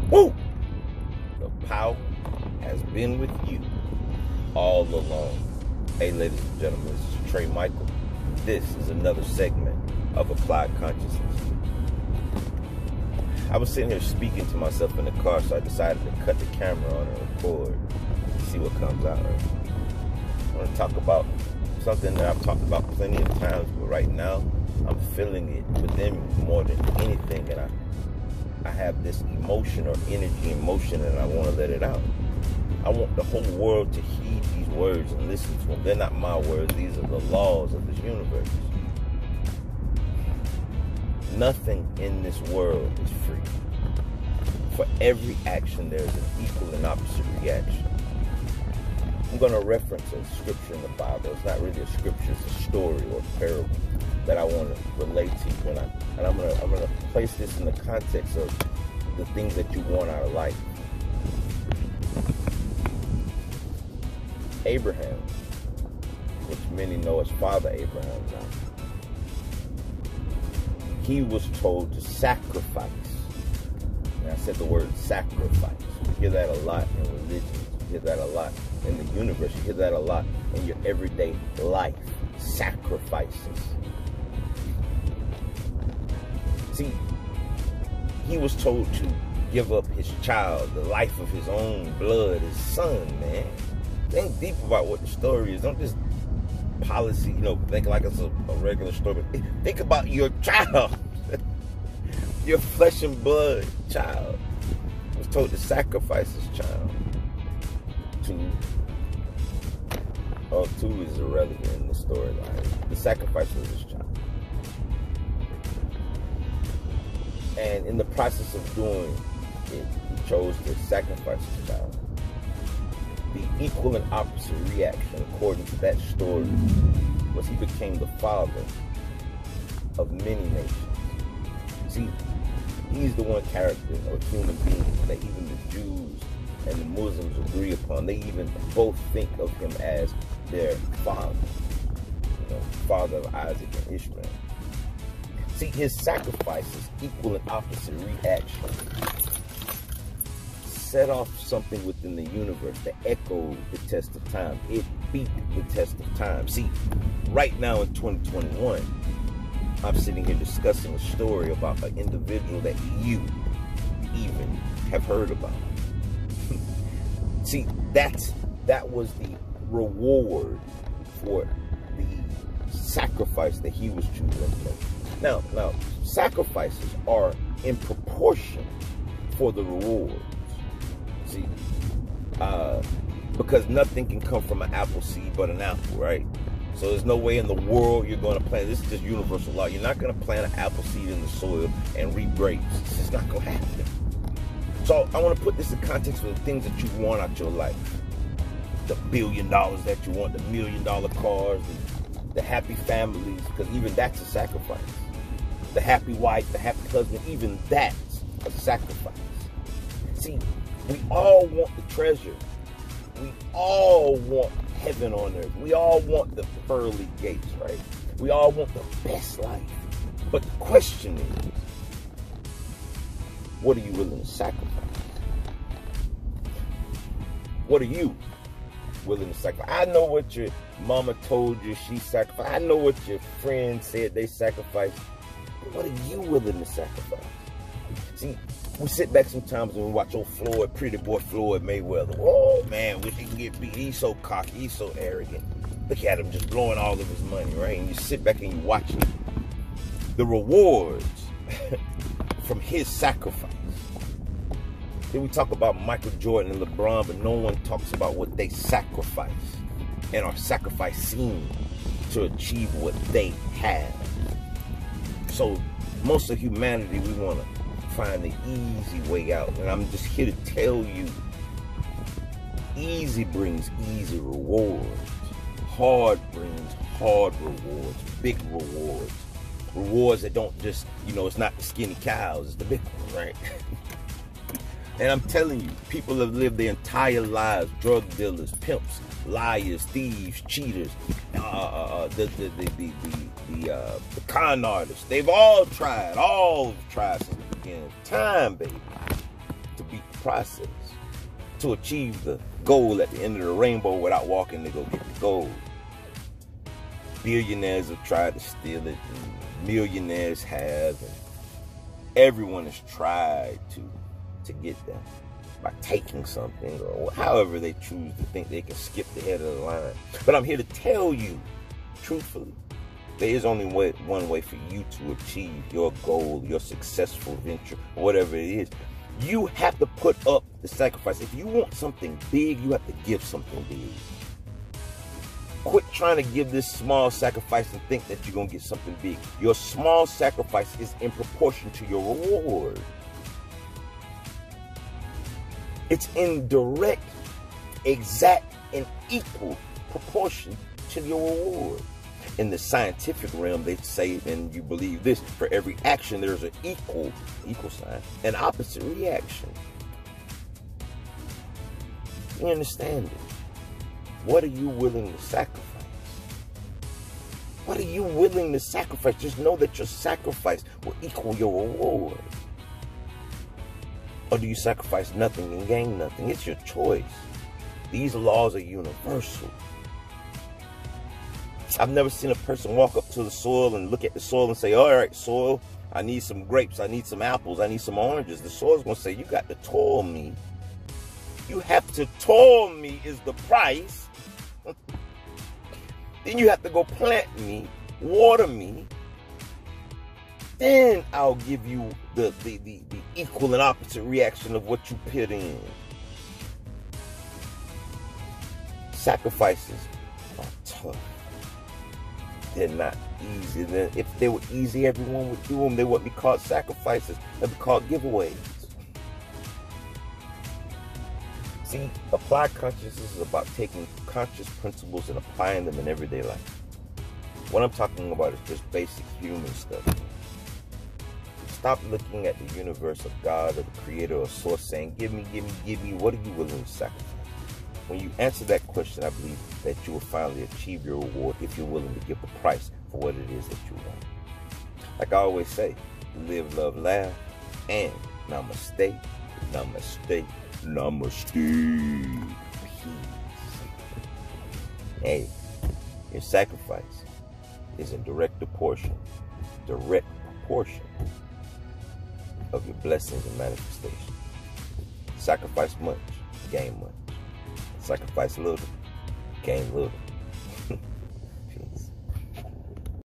Woo! The power has been with you all along. Hey, ladies and gentlemen, this is Trey Michael. This is another segment of Applied Consciousness. I was sitting here speaking to myself in the car, so I decided to cut the camera on and record and see what comes out. I want to talk about something that I've talked about plenty of times, but right now I'm feeling it within me more than anything, and I have this emotion or energy in motion, and I want to let it out. I want the whole world to heed these words and listen to them. They're not my words. These are the laws of this universe. Nothing in this world is free. For every action, there is an equal and opposite reaction. I'm going to reference a scripture in the Bible. It's not really a scripture. It's a story or a parable that I want to relate to you. And I'm going to place this in the context of the things that you want out of life. Abraham, which many know as Father Abraham now, he was told to sacrifice. And I said the word sacrifice. You hear that a lot in religion. You hear that a lot in the universe. You hear that a lot in your everyday life. Sacrifices. See, he was told to give up his child, the life of his own blood, his son, man. Think deep about what the story is. Don't just policy, think like it's a regular story. But think about your child. Your flesh and blood child was told to sacrifice his child. Two is irrelevant in the storyline. The sacrifice was his child. And in the process of doing it, he chose to sacrifice his child. The equal and opposite reaction, according to that story, was he became the father of many nations. See, he's the one character or human being that even the Jews and the Muslims agree upon. They even both think of him as their father, father of Isaac and Ishmael. See, his sacrifices, equal and opposite reaction, set off something within the universe that echoed the test of time. It beat the test of time. See, right now in 2021, I'm sitting here discussing a story about an individual that you even have heard about. See, that was the reward for the sacrifice that he was choosing to make. Now, sacrifices are in proportion for the rewards. See, because nothing can come from an apple seed but an apple, right? So there's no way in the world you're going to plant. This is just universal law. You're not going to plant an apple seed in the soil and reap grapes. It's just not going to happen. So I want to put this in context for the things that you want out your life. The $1 billion that you want, the $1 million cars, the happy families, because even that's a sacrifice. The happy wife, the happy husband, even that's a sacrifice. See, we all want the treasure. We all want heaven on earth. We all want the pearly gates, right? We all want the best life. But the question is, what are you willing to sacrifice? What are you willing to sacrifice? I know what your mama told you she sacrificed. I know what your friends said they sacrificed. But what are you willing to sacrifice? See, we sit back sometimes and we watch old Floyd, pretty boy Floyd Mayweather. Oh man, wish he can get beat. He's so cocky, he's so arrogant. Look at him just blowing all of his money, right? And you sit back and you watch the rewards from his sacrifice. Then we talk about Michael Jordan and LeBron, but no one talks about what they sacrificed and are sacrificing to achieve what they have. So most of humanity, we want to find the easy way out. And I'm just here to tell you, easy brings easy rewards. Hard brings hard rewards, big rewards. Rewards that don't just, it's not the skinny cows, it's the big one, right? And I'm telling you, people have lived their entire lives, drug dealers, pimps, liars, thieves, cheaters, the con artists. They've all tried since the beginning of time, baby. to beat the process, to achieve the goal at the end of the rainbow without walking to go get the gold. Billionaires have tried to steal it, and millionaires have, and everyone has tried to get that by taking something, or however they choose to think they can skip the head of the line. But I'm here to tell you, truthfully, there is only one way for you to achieve your goal, your successful venture, whatever it is. You have to put up the sacrifice. If you want something big, you have to give something big. Quit trying to give this small sacrifice and think that you're going to get something big. Your small sacrifice is in proportion to your reward. It's in direct, exact, and equal proportion to your reward. In the scientific realm, they say, and you believe this, for every action, there's an equal sign, an opposite reaction. You understand it? What are you willing to sacrifice? What are you willing to sacrifice? Just know that your sacrifice will equal your reward. Or do you sacrifice nothing and gain nothing? It's your choice. These laws are universal. I've never seen a person walk up to the soil and look at the soil and say, all right, soil, I need some grapes, I need some apples, I need some oranges. The soil's going to say, you got to toil me. You have to toil me is the price. Then you have to go plant me, water me. Then I'll give you the equal and opposite reaction of what you put in. Sacrifices are tough. They're not easy. If they were easy, everyone would do them. They wouldn't be called sacrifices. They'd be called giveaways. See, applied consciousness is about taking conscious principles and applying them in everyday life. What I'm talking about is just basic human stuff. Stop looking at the universe of God or the creator or source saying, give me, give me, give me. What are you willing to sacrifice? When you answer that question, I believe that you will finally achieve your reward if you're willing to give the price for what it is that you want. Like I always say, live, love, laugh, and namaste, namaste, namaste, peace. Hey, your sacrifice is in direct proportion of your blessings and manifestation. Sacrifice much, gain much. Sacrifice little, gain little.